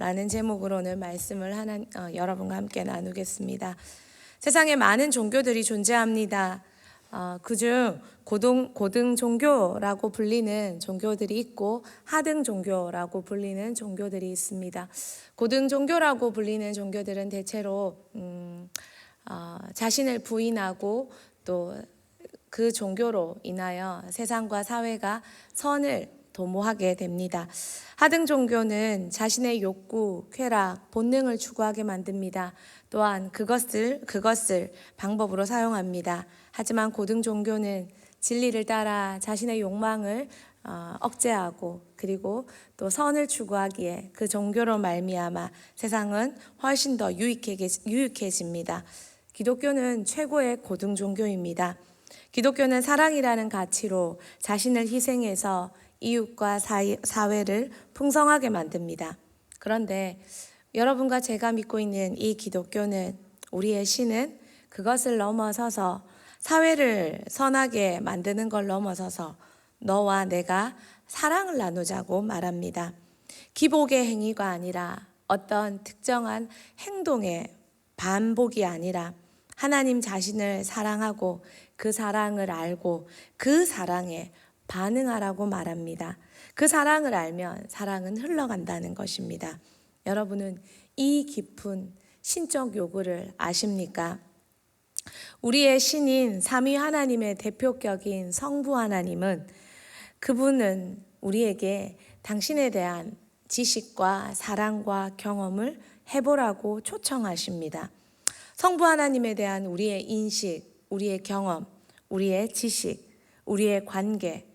라는 제목으로 오늘 말씀을 여러분과 함께 나누겠습니다. 세상에 많은 종교들이 존재합니다. 그중 고등 종교라고 불리는 종교들이 있고 하등 종교라고 불리는 종교들이 있습니다. 고등 종교라고 불리는 종교들은 대체로 자신을 부인하고 또 그 종교로 인하여 세상과 사회가 선을 도모하게 됩니다. 하등 종교는 자신의 욕구, 쾌락, 본능을 추구하게 만듭니다. 또한 그것을 방법으로 사용합니다. 하지만 고등 종교는 진리를 따라 자신의 욕망을 억제하고 그리고 또 선을 추구하기에 그 종교로 말미암아 세상은 훨씬 더 유익해집니다. 기독교는 최고의 고등 종교입니다. 기독교는 사랑이라는 가치로 자신을 희생해서 이웃과 사회를 풍성하게 만듭니다. 그런데 여러분과 제가 믿고 있는 이 기독교는, 우리의 신은 그것을 넘어서서 사회를 선하게 만드는 걸 넘어서서 너와 내가 사랑을 나누자고 말합니다. 기복의 행위가 아니라 어떤 특정한 행동의 반복이 아니라 하나님 자신을 사랑하고 그 사랑을 알고 그 사랑에 반응하라고 말합니다. 그 사랑을 알면 사랑은 흘러간다는 것입니다. 여러분은 이 깊은 신적 요구를 아십니까? 우리의 신인 삼위 하나님의 대표격인 성부 하나님은, 그분은 우리에게 당신에 대한 지식과 사랑과 경험을 해보라고 초청하십니다. 성부 하나님에 대한 우리의 인식, 우리의 경험, 우리의 지식, 우리의 관계,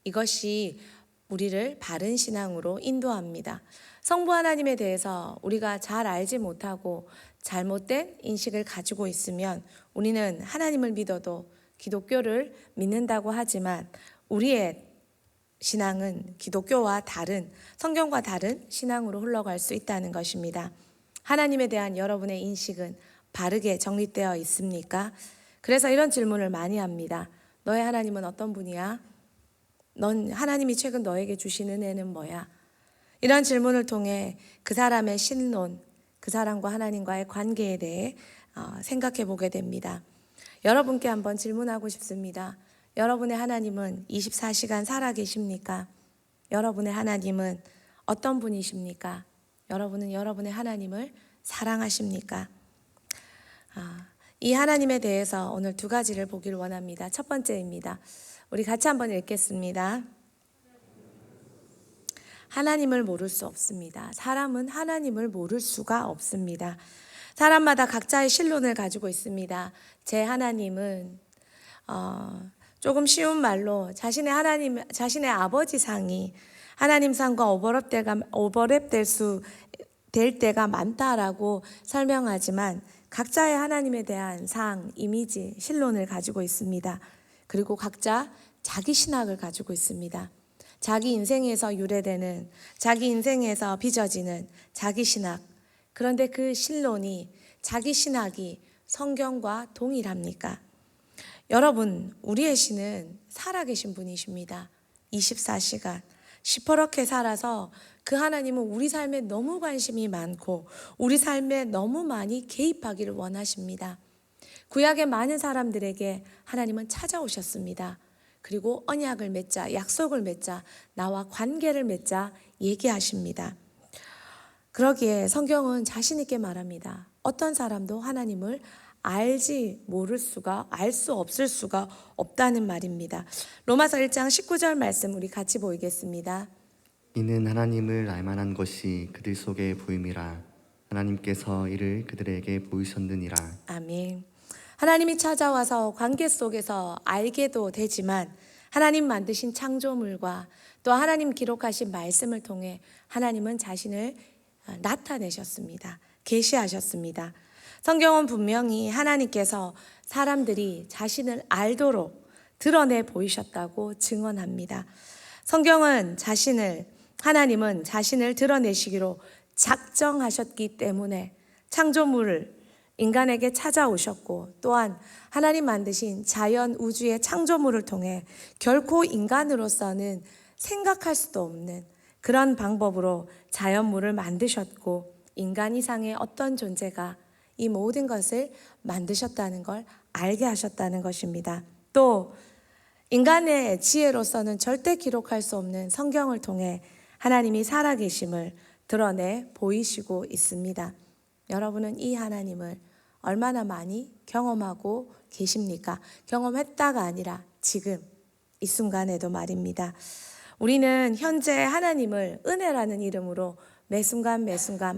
이것이 우리를 바른 신앙으로 인도합니다. 성부 하나님에 대해서 우리가 잘 알지 못하고 잘못된 인식을 가지고 있으면 우리는 하나님을 믿어도 기독교를 믿는다고 하지만 우리의 신앙은 기독교와 다른, 성경과 다른 신앙으로 흘러갈 수 있다는 것입니다. 하나님에 대한 여러분의 인식은 바르게 정립되어 있습니까? 그래서 이런 질문을 많이 합니다. 너의 하나님은 어떤 분이야? 넌 하나님이 최근 너에게 주신 은혜는 뭐야? 이런 질문을 통해 그 사람의 신론, 그 사람과 하나님과의 관계에 대해 생각해 보게 됩니다. 여러분께 한번 질문하고 싶습니다. 여러분의 하나님은 24시간 살아 계십니까? 여러분의 하나님은 어떤 분이십니까? 여러분은 여러분의 하나님을 사랑하십니까? 이 하나님에 대해서 오늘 두 가지를 보길 원합니다. 첫 번째입니다. 우리 같이 한번 읽겠습니다. 하나님을 모를 수 없습니다. 사람은 하나님을 모를 수가 없습니다. 사람마다 각자의 신론을 가지고 있습니다. 제 하나님은 조금 쉬운 말로 자신의 아버지 상이 하나님 상과 될 때가 많다라고 설명하지만 각자의 하나님에 대한 상, 이미지, 신론을 가지고 있습니다. 그리고 각자 자기 신학을 가지고 있습니다. 자기 인생에서 유래되는, 자기 인생에서 빚어지는 자기 신학. 그런데 그 신론이, 자기 신학이 성경과 동일합니까? 여러분, 우리의 신은 살아계신 분이십니다. 24시간 시퍼렇게 살아서 그 하나님은 우리 삶에 너무 관심이 많고 우리 삶에 너무 많이 개입하기를 원하십니다. 구약의 많은 사람들에게 하나님은 찾아오셨습니다. 그리고 언약을 맺자, 약속을 맺자, 나와 관계를 맺자 얘기하십니다. 그러기에 성경은 자신 있게 말합니다. 어떤 사람도 하나님을 알 수 없을 수가 없다는 말입니다. 로마서 1장 19절 말씀 우리 같이 보이겠습니다. 이는 하나님을 알만한 것이 그들 속에 보임이라. 하나님께서 이를 그들에게 보이셨느니라. 아멘. 하나님이 찾아와서 관계 속에서 알게도 되지만 하나님 만드신 창조물과 또 하나님 기록하신 말씀을 통해 하나님은 자신을 나타내셨습니다. 계시하셨습니다. 성경은 분명히 하나님께서 사람들이 자신을 알도록 드러내 보이셨다고 증언합니다. 성경은 하나님은 자신을 드러내시기로 작정하셨기 때문에 창조물을 인간에게 찾아오셨고 또한 하나님 만드신 자연 우주의 창조물을 통해 결코 인간으로서는 생각할 수도 없는 그런 방법으로 자연물을 만드셨고 인간 이상의 어떤 존재가 이 모든 것을 만드셨다는 걸 알게 하셨다는 것입니다. 또 인간의 지혜로서는 절대 기록할 수 없는 성경을 통해 하나님이 살아계심을 드러내 보이시고 있습니다. 여러분은 이 하나님을 얼마나 많이 경험하고 계십니까? 경험했다가 아니라 지금 이 순간에도 말입니다. 우리는 현재 하나님을 은혜라는 이름으로 매 순간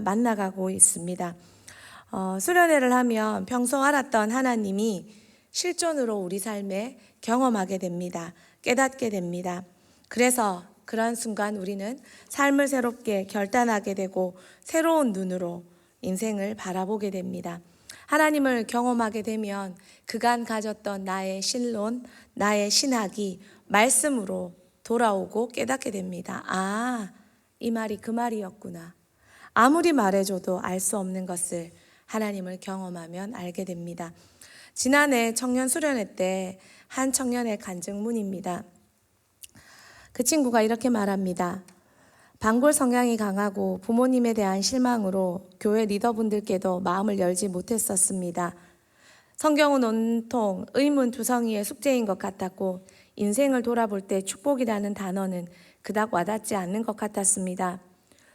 만나가고 있습니다. 수련회를 하면 평소 알았던 하나님이 실존으로 우리 삶에 경험하게 됩니다. 깨닫게 됩니다. 그래서 그런 순간 우리는 삶을 새롭게 결단하게 되고 새로운 눈으로 인생을 바라보게 됩니다. 하나님을 경험하게 되면 그간 가졌던 나의 신론, 나의 신학이 말씀으로 돌아오고 깨닫게 됩니다. 아, 이 말이 그 말이었구나. 아무리 말해줘도 알 수 없는 것을 하나님을 경험하면 알게 됩니다. 지난해 청년 수련회 때 한 청년의 간증문입니다. 그 친구가 이렇게 말합니다. 방골 성향이 강하고 부모님에 대한 실망으로 교회 리더분들께도 마음을 열지 못했었습니다. 성경은 온통 의문투성이의 숙제인 것 같았고 인생을 돌아볼 때 축복이라는 단어는 그닥 와닿지 않는 것 같았습니다.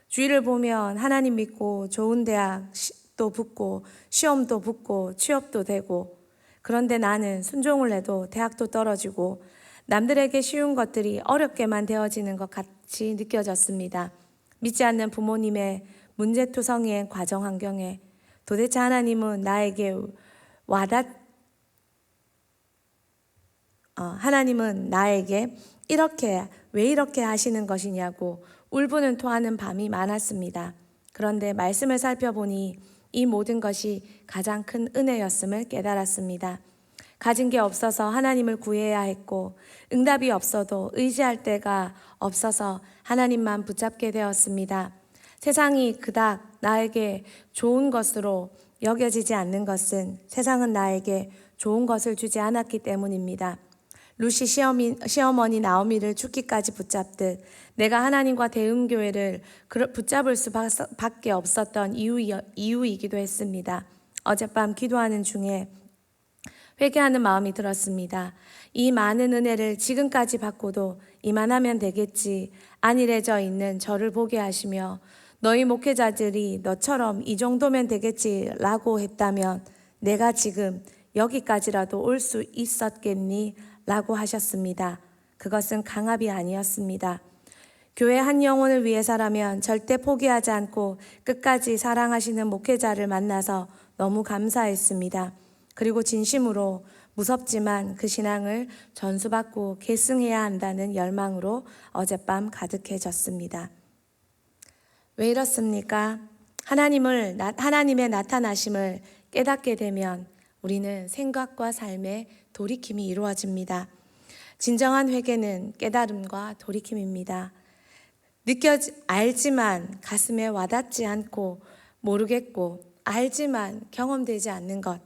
주위를 보면 하나님 믿고 좋은 대학도 붙고 시험도 붙고 취업도 되고 그런데 나는 순종을 해도 대학도 떨어지고 남들에게 쉬운 것들이 어렵게만 되어지는 것 같이 느껴졌습니다. 믿지 않는 부모님의 문제투성이의 과정 환경에 도대체 하나님은 나에게 하나님은 나에게 왜 이렇게 하시는 것이냐고 울부는 토하는 밤이 많았습니다. 그런데 말씀을 살펴보니 이 모든 것이 가장 큰 은혜였음을 깨달았습니다. 가진 게 없어서 하나님을 구해야 했고 응답이 없어도 의지할 데가 없어서 하나님만 붙잡게 되었습니다. 세상이 그닥 나에게 좋은 것으로 여겨지지 않는 것은 세상은 나에게 좋은 것을 주지 않았기 때문입니다. 루시 시어머니 나오미를 죽기까지 붙잡듯 내가 하나님과 대흥교회를 붙잡을 수밖에 없었던 이유이기도 했습니다. 어젯밤 기도하는 중에 회개하는 마음이 들었습니다. 이 많은 은혜를 지금까지 받고도 이만하면 되겠지. 안일해져 있는 저를 보게 하시며 너희 목회자들이 너처럼 이 정도면 되겠지라고 했다면 내가 지금 여기까지라도 올 수 있었겠니? 라고 하셨습니다. 그것은 강압이 아니었습니다. 교회 한 영혼을 위해서라면 절대 포기하지 않고 끝까지 사랑하시는 목회자를 만나서 너무 감사했습니다. 그리고 진심으로 무섭지만 그 신앙을 전수받고 계승해야 한다는 열망으로 어젯밤 가득해졌습니다. 왜 이렇습니까? 하나님의 나타나심을 깨닫게 되면 우리는 생각과 삶의 돌이킴이 이루어집니다. 진정한 회개는 깨달음과 돌이킴입니다. 알지만 가슴에 와닿지 않고 모르겠고 알지만 경험되지 않는 것,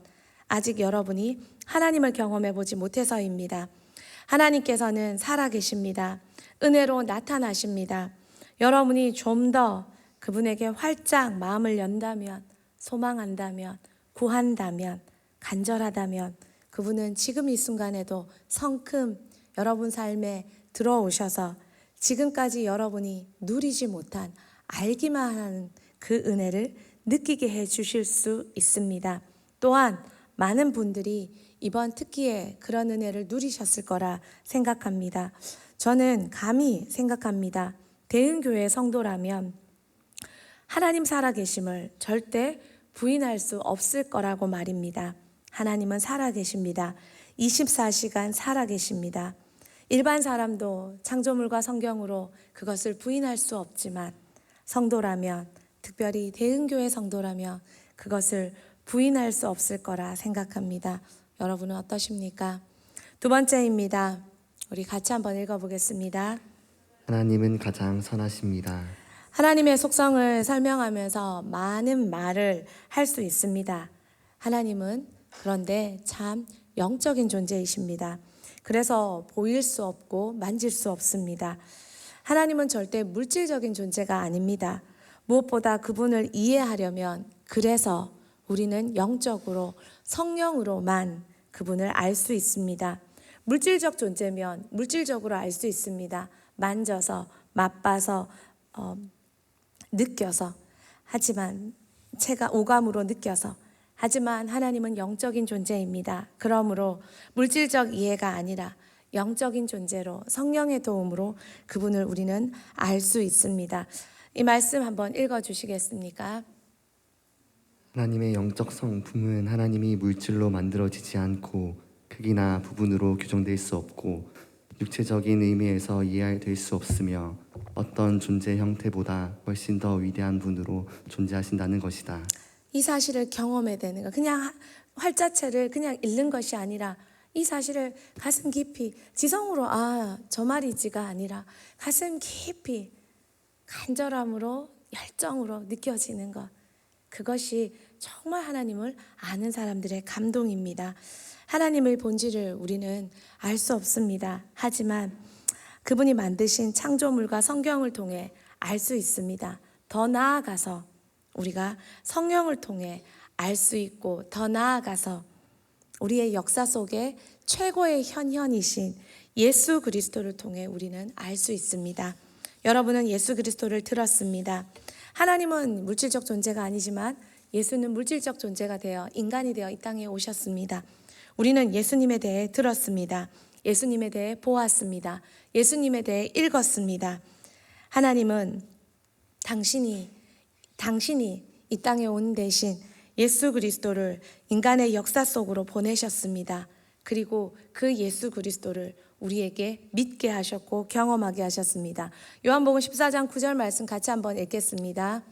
아직 여러분이 하나님을 경험해 보지 못해서입니다. 하나님께서는 살아계십니다. 은혜로 나타나십니다. 여러분이 좀 더 그분에게 활짝 마음을 연다면, 소망한다면, 구한다면, 간절하다면 그분은 지금 이 순간에도 성큼 여러분 삶에 들어오셔서 지금까지 여러분이 누리지 못한 알기만 하는 그 은혜를 느끼게 해 주실 수 있습니다. 또한 많은 분들이 이번 특기에 그런 은혜를 누리셨을 거라 생각합니다. 저는 감히 생각합니다. 대흥교회 성도라면 하나님 살아계심을 절대 부인할 수 없을 거라고 말입니다. 하나님은 살아계십니다. 24시간 살아계십니다. 일반 사람도 창조물과 성경으로 그것을 부인할 수 없지만 성도라면, 특별히 대흥교회 성도라면 그것을 부인할 수 없을 거라 생각합니다. 여러분은 어떠십니까? 두 번째입니다. 우리 같이 한번 읽어보겠습니다. 하나님은 가장 선하십니다. 하나님의 속성을 설명하면서 많은 말을 할 수 있습니다. 하나님은 그런데 참 영적인 존재이십니다. 그래서 보일 수 없고 만질 수 없습니다. 하나님은 절대 물질적인 존재가 아닙니다. 무엇보다 그분을 이해하려면 그래서 우리는 영적으로 성령으로만 그분을 알 수 있습니다. 물질적 존재면 물질적으로 알 수 있습니다. 만져서 맛봐서 느껴서 하지만 제가 오감으로 느껴서 하지만 하나님은 영적인 존재입니다. 그러므로 물질적 이해가 아니라 영적인 존재로 성령의 도움으로 그분을 우리는 알 수 있습니다. 이 말씀 한번 읽어주시겠습니까? 하나님의 영적 성품은 하나님이 물질로 만들어지지 않고 크기나 부분으로 규정될 수 없고 육체적인 의미에서 이해될 수 없으며 어떤 존재 형태보다 훨씬 더 위대한 분으로 존재하신다는 것이다. 이 사실을 경험해야 되는 거. 그냥 활자체를 그냥 읽는 것이 아니라 이 사실을 가슴 깊이 지성으로 저 말이지가 아니라 가슴 깊이 간절함으로 열정으로 느껴지는 것. 그것이 정말 하나님을 아는 사람들의 감동입니다. 하나님의 본질을 우리는 알 수 없습니다. 하지만 그분이 만드신 창조물과 성경을 통해 알 수 있습니다. 더 나아가서 우리가 성령을 통해 알 수 있고 더 나아가서 우리의 역사 속에 최고의 현현이신 예수 그리스도를 통해 우리는 알 수 있습니다. 여러분은 예수 그리스도를 들었습니다. 하나님은 물질적 존재가 아니지만 예수는 물질적 존재가 되어 인간이 되어 이 땅에 오셨습니다. 우리는 예수님에 대해 들었습니다. 예수님에 대해 보았습니다. 예수님에 대해 읽었습니다. 하나님은 당신이 이 땅에 온 대신 예수 그리스도를 인간의 역사 속으로 보내셨습니다. 그리고 그 예수 그리스도를 우리에게 믿게 하셨고 경험하게 하셨습니다. 요한복음 14장 9절 말씀 같이 한번 읽겠습니다.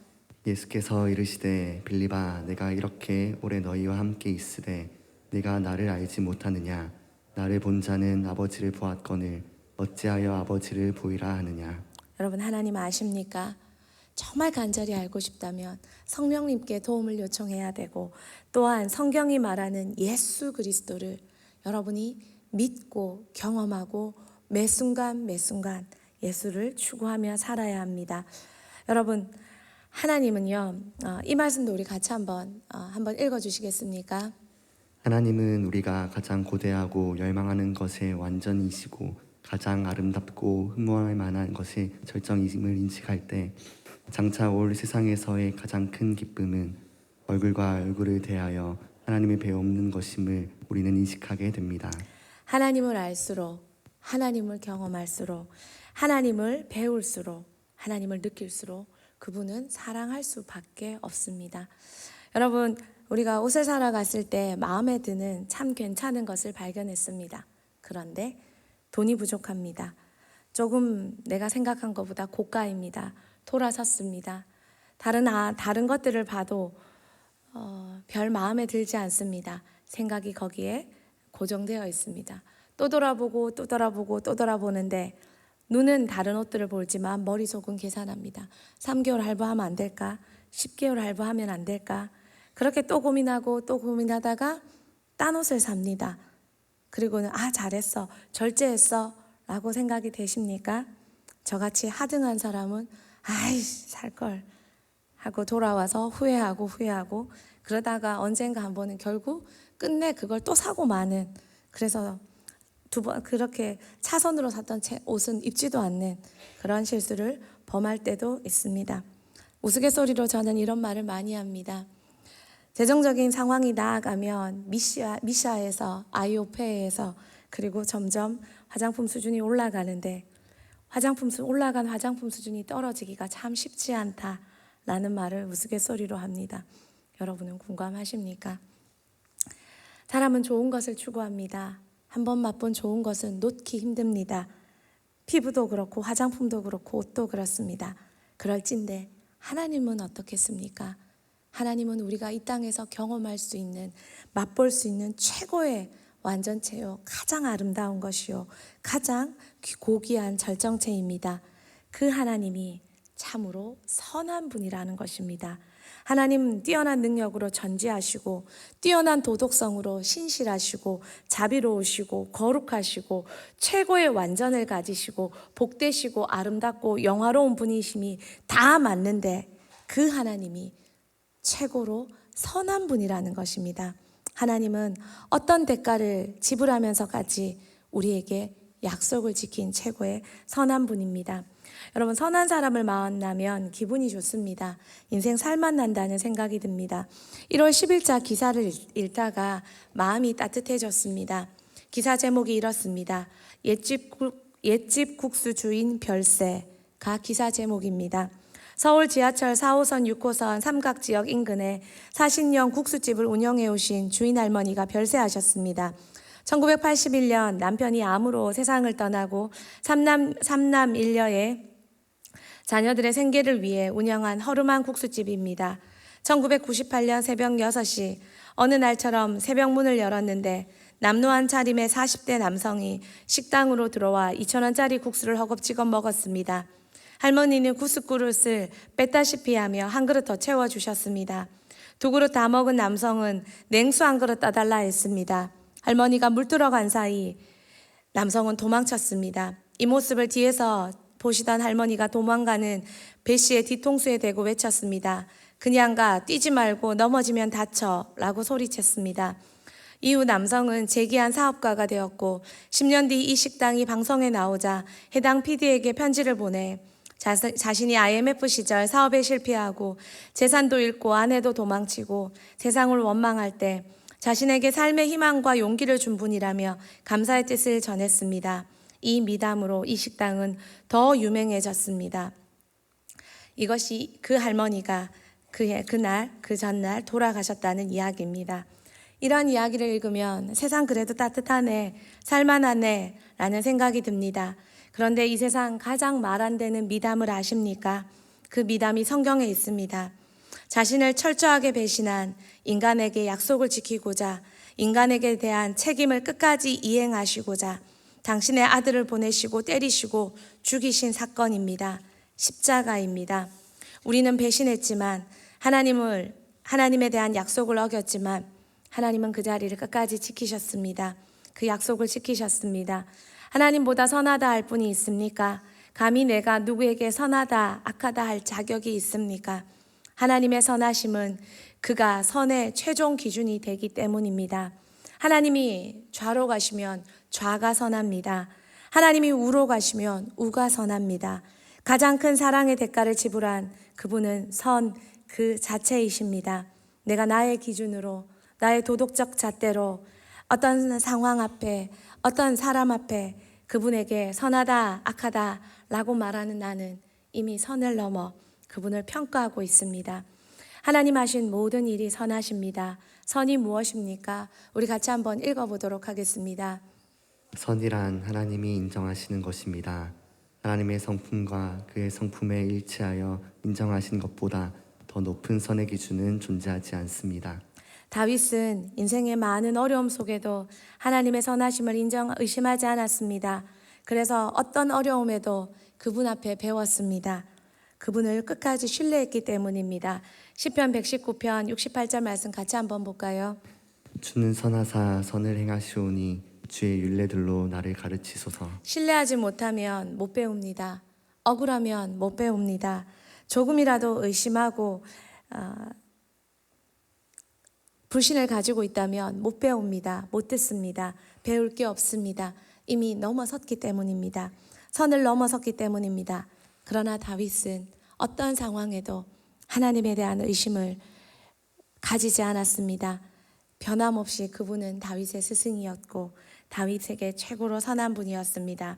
예수께서 이르시되 빌립아 내가 이렇게 오래 너희와 함께 있으되 네가 나를 알지 못하느냐 나를 본 자는 아버지를 보았거늘 어찌하여 아버지를 보이라 하느냐. 여러분 하나님 아십니까? 정말 간절히 알고 싶다면 성령님께 도움을 요청해야 되고 또한 성경이 말하는 예수 그리스도를 여러분이 믿고 경험하고 매 순간 예수를 추구하며 살아야 합니다. 여러분 하나님은요 이 말씀도 우리 같이 한번 읽어주시겠습니까? 하나님은 우리가 가장 고대하고 열망하는 것에 완전이시고 가장 아름답고 흠모할 만한 것이 절정임을 인식할 때 장차 올 세상에서의 가장 큰 기쁨은 얼굴과 얼굴을 대하여 하나님을 배우는 것임을 우리는 인식하게 됩니다. 하나님을 알수록 하나님을 경험할수록 하나님을 배울수록 하나님을 느낄수록 그분은 사랑할 수밖에 없습니다. 여러분 우리가 옷을 사러 갔을 때 마음에 드는 참 괜찮은 것을 발견했습니다. 그런데 돈이 부족합니다. 조금 내가 생각한 것보다 고가입니다. 돌아섰습니다. 다른 것들을 봐도 별 마음에 들지 않습니다. 생각이 거기에 고정되어 있습니다. 또 돌아보고 또 돌아보고 또 돌아보는데 눈은 다른 옷들을 보지만 머릿속은 계산합니다. 3개월 할부하면 안 될까? 10개월 할부하면 안 될까? 그렇게 또 고민하고 또 고민하다가 딴 옷을 삽니다. 그리고는 잘했어, 절제했어 라고 생각이 되십니까? 저같이 하등한 사람은 살걸 하고 돌아와서 후회하고 그러다가 언젠가 한 번은 결국 끝내 그걸 또 사고 마는, 그래서 두 번 그렇게 차선으로 샀던 옷은 입지도 않는 그런 실수를 범할 때도 있습니다. 우스갯소리로 저는 이런 말을 많이 합니다. 재정적인 상황이 나아가면 미샤에서 아이오페에서 그리고 점점 화장품 수준이 올라가는데 올라간 화장품 수준이 떨어지기가 참 쉽지 않다라는 말을 우스갯소리로 합니다. 여러분은 공감하십니까? 사람은 좋은 것을 추구합니다. 한번 맛본 좋은 것은 놓기 힘듭니다. 피부도 그렇고 화장품도 그렇고 옷도 그렇습니다. 그럴진데 하나님은 어떻겠습니까? 하나님은 우리가 이 땅에서 경험할 수 있는, 맛볼 수 있는 최고의 완전체요, 가장 아름다운 것이요, 가장 고귀한 절정체입니다. 그 하나님이 참으로 선한 분이라는 것입니다. 하나님 뛰어난 능력으로 전지하시고 뛰어난 도덕성으로 신실하시고 자비로우시고 거룩하시고 최고의 완전을 가지시고 복되시고 아름답고 영화로운 분이심이 다 맞는데 그 하나님이 최고로 선한 분이라는 것입니다. 하나님은 어떤 대가를 지불하면서까지 우리에게 약속을 지킨 최고의 선한 분입니다. 여러분, 선한 사람을 만나면 기분이 좋습니다. 인생 살맛 난다는 생각이 듭니다. 1월 10일자 기사를 읽다가 마음이 따뜻해졌습니다. 기사 제목이 이렇습니다. 옛집 국수 주인 별세가 기사 제목입니다. 서울 지하철 4호선, 6호선 삼각지역 인근에 40년 국수집을 운영해 오신 주인 할머니가 별세하셨습니다. 1981년 남편이 암으로 세상을 떠나고 삼남 일녀의 자녀들의 생계를 위해 운영한 허름한 국수집입니다. 1998년 새벽 6시 어느 날처럼 새벽 문을 열었는데 남루한 차림의 40대 남성이 식당으로 들어와 2,000원짜리 국수를 허겁지겁 먹었습니다. 할머니는 국수 그릇을 뺐다시피 하며 한 그릇 더 채워주셨습니다. 2그릇 다 먹은 남성은 냉수 한 그릇 떠달라 했습니다. 할머니가 물 들어간 사이 남성은 도망쳤습니다. 이 모습을 뒤에서 보시던 할머니가 도망가는 배 씨의 뒤통수에 대고 외쳤습니다. 그냥 가, 뛰지 말고 넘어지면 다쳐 라고 소리쳤습니다. 이후 남성은 재기한 사업가가 되었고 10년 뒤 이 식당이 방송에 나오자 해당 PD에게 편지를 보내 자신이 IMF 시절 사업에 실패하고 재산도 잃고 아내도 도망치고 세상을 원망할 때 자신에게 삶의 희망과 용기를 준 분이라며 감사의 뜻을 전했습니다. 이 미담으로 이 식당은 더 유명해졌습니다. 이것이 그 할머니가 그 전날 돌아가셨다는 이야기입니다. 이런 이야기를 읽으면 세상 그래도 따뜻하네, 살만하네 라는 생각이 듭니다. 그런데 이 세상 가장 말 안 되는 미담을 아십니까? 그 미담이 성경에 있습니다. 자신을 철저하게 배신한 인간에게 약속을 지키고자 인간에게 대한 책임을 끝까지 이행하시고자 당신의 아들을 보내시고 때리시고 죽이신 사건입니다. 십자가입니다. 우리는 배신했지만 하나님에 대한 약속을 어겼지만 하나님은 그 자리를 끝까지 지키셨습니다. 그 약속을 지키셨습니다. 하나님보다 선하다 할 분이 있습니까? 감히 내가 누구에게 선하다, 악하다 할 자격이 있습니까? 하나님의 선하심은 그가 선의 최종 기준이 되기 때문입니다. 하나님이 좌로 가시면 좌가 선합니다. 하나님이 우로 가시면 우가 선합니다. 가장 큰 사랑의 대가를 지불한 그분은 선 그 자체이십니다. 내가 나의 기준으로, 나의 도덕적 잣대로 어떤 상황 앞에, 어떤 사람 앞에 그분에게 선하다, 악하다 라고 말하는 나는 이미 선을 넘어 그분을 평가하고 있습니다. 하나님 하신 모든 일이 선하십니다. 선이 무엇입니까? 우리 같이 한번 읽어보도록 하겠습니다. 선이란 하나님이 인정하시는 것입니다. 하나님의 성품과 그의 성품에 일치하여 인정하신 것보다 더 높은 선의 기준은 존재하지 않습니다. 다윗은 인생의 많은 어려움 속에도 하나님의 선하심을 의심하지 않았습니다. 그래서 어떤 어려움에도 그분 앞에 배웠습니다. 그분을 끝까지 신뢰했기 때문입니다. 시편 119편 68절 말씀 같이 한번 볼까요? 주는 선하사 선을 행하시오니 주의 율례들로 나를 가르치소서. 신뢰하지 못하면 못 배웁니다. 억울하면 못 배웁니다. 조금이라도 의심하고 불신을 가지고 있다면 못 배웁니다. 못 듣습니다. 배울 게 없습니다. 이미 넘어섰기 때문입니다. 선을 넘어섰기 때문입니다. 그러나 다윗은 어떤 상황에도 하나님에 대한 의심을 가지지 않았습니다. 변함없이 그분은 다윗의 스승이었고 다윗에게 최고로 선한 분이었습니다.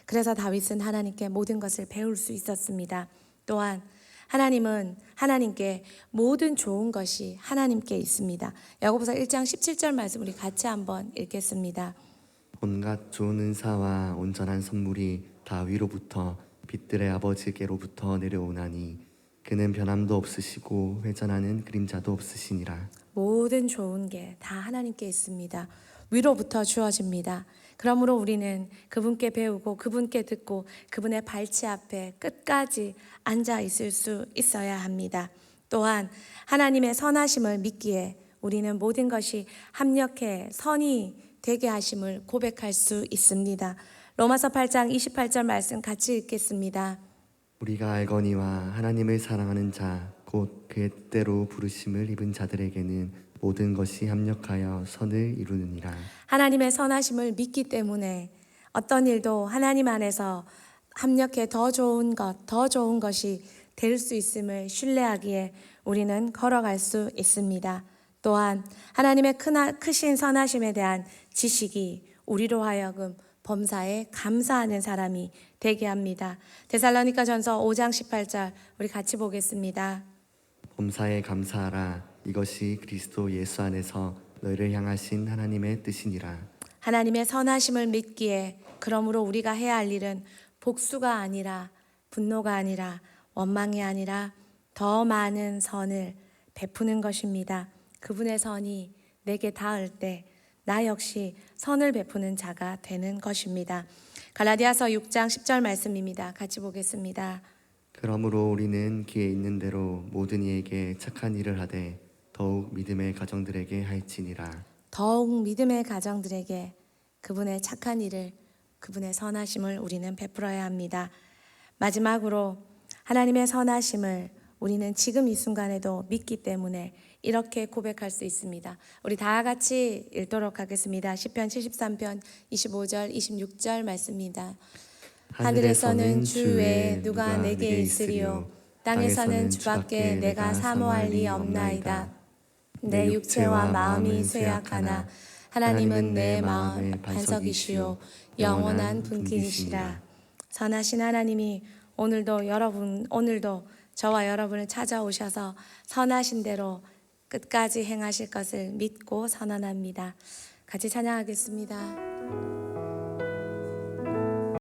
그래서 다윗은 하나님께 모든 것을 배울 수 있었습니다. 또한 하나님은 하나님께 모든 좋은 것이 하나님께 있습니다. 야고보서 1장 17절 말씀 우리 같이 한번 읽겠습니다. 온갖 좋은 은사와 온전한 선물이 다 위로부터 빛들의 아버지께로부터 내려오나니 그는 변함도 없으시고 회전하는 그림자도 없으시니라. 모든 좋은 게 다 하나님께 있습니다. 위로부터 주어집니다. 그러므로 우리는 그분께 배우고 그분께 듣고 그분의 발치 앞에 끝까지 앉아 있을 수 있어야 합니다. 또한 하나님의 선하심을 믿기에 우리는 모든 것이 합력해 선이 되게 하심을 고백할 수 있습니다. 로마서 8장 28절 말씀 같이 읽겠습니다. 우리가 알거니와 하나님을 사랑하는 자 곧 그의 뜻대로 부르심을 입은 자들에게는 모든 것이 합력하여 선을 이루느니라. 하나님의 선하심을 믿기 때문에 어떤 일도 하나님 안에서 합력해 더 좋은 것이 될 수 있음을 신뢰하기에 우리는 걸어갈 수 있습니다. 또한 하나님의 크신 선하심에 대한 지식이 우리로 하여금 범사에 감사하는 사람이 되게 합니다. 데살로니가전서 5장 18절 우리 같이 보겠습니다. 범사에 감사하라. 이것이 그리스도 예수 안에서 너희를 향하신 하나님의 뜻이니라. 하나님의 선하심을 믿기에 그러므로 우리가 해야 할 일은 복수가 아니라 분노가 아니라 원망이 아니라 더 많은 선을 베푸는 것입니다. 그분의 선이 내게 닿을 때 나 역시 선을 베푸는 자가 되는 것입니다. 갈라디아서 6장 10절 말씀입니다. 같이 보겠습니다. 그러므로 우리는 기회 있는 대로 모든 이에게 착한 일을 하되 더욱 믿음의 가정들에게 할지니라. 더욱 믿음의 가정들에게 그분의 착한 일을, 그분의 선하심을 우리는 베풀어야 합니다. 마지막으로 하나님의 선하심을 우리는 지금 이 순간에도 믿기 때문에 이렇게 고백할 수 있습니다. 우리 다 같이 읽도록 하겠습니다. 시편 73편 25절 26절 말씀입니다. 하늘에서는 주 외에 누가 내게 있으리요 땅에서는 주밖에 내가 사모할 리 없나이다. 내 육체와 마음이 쇠약하나 하나님은 내 마음의 반석이시요 영원한 분기시라. 선하신 하나님이 오늘도 저와 여러분을 찾아오셔서 선하신 대로 끝까지 행하실 것을 믿고 선언합니다. 같이 찬양하겠습니다.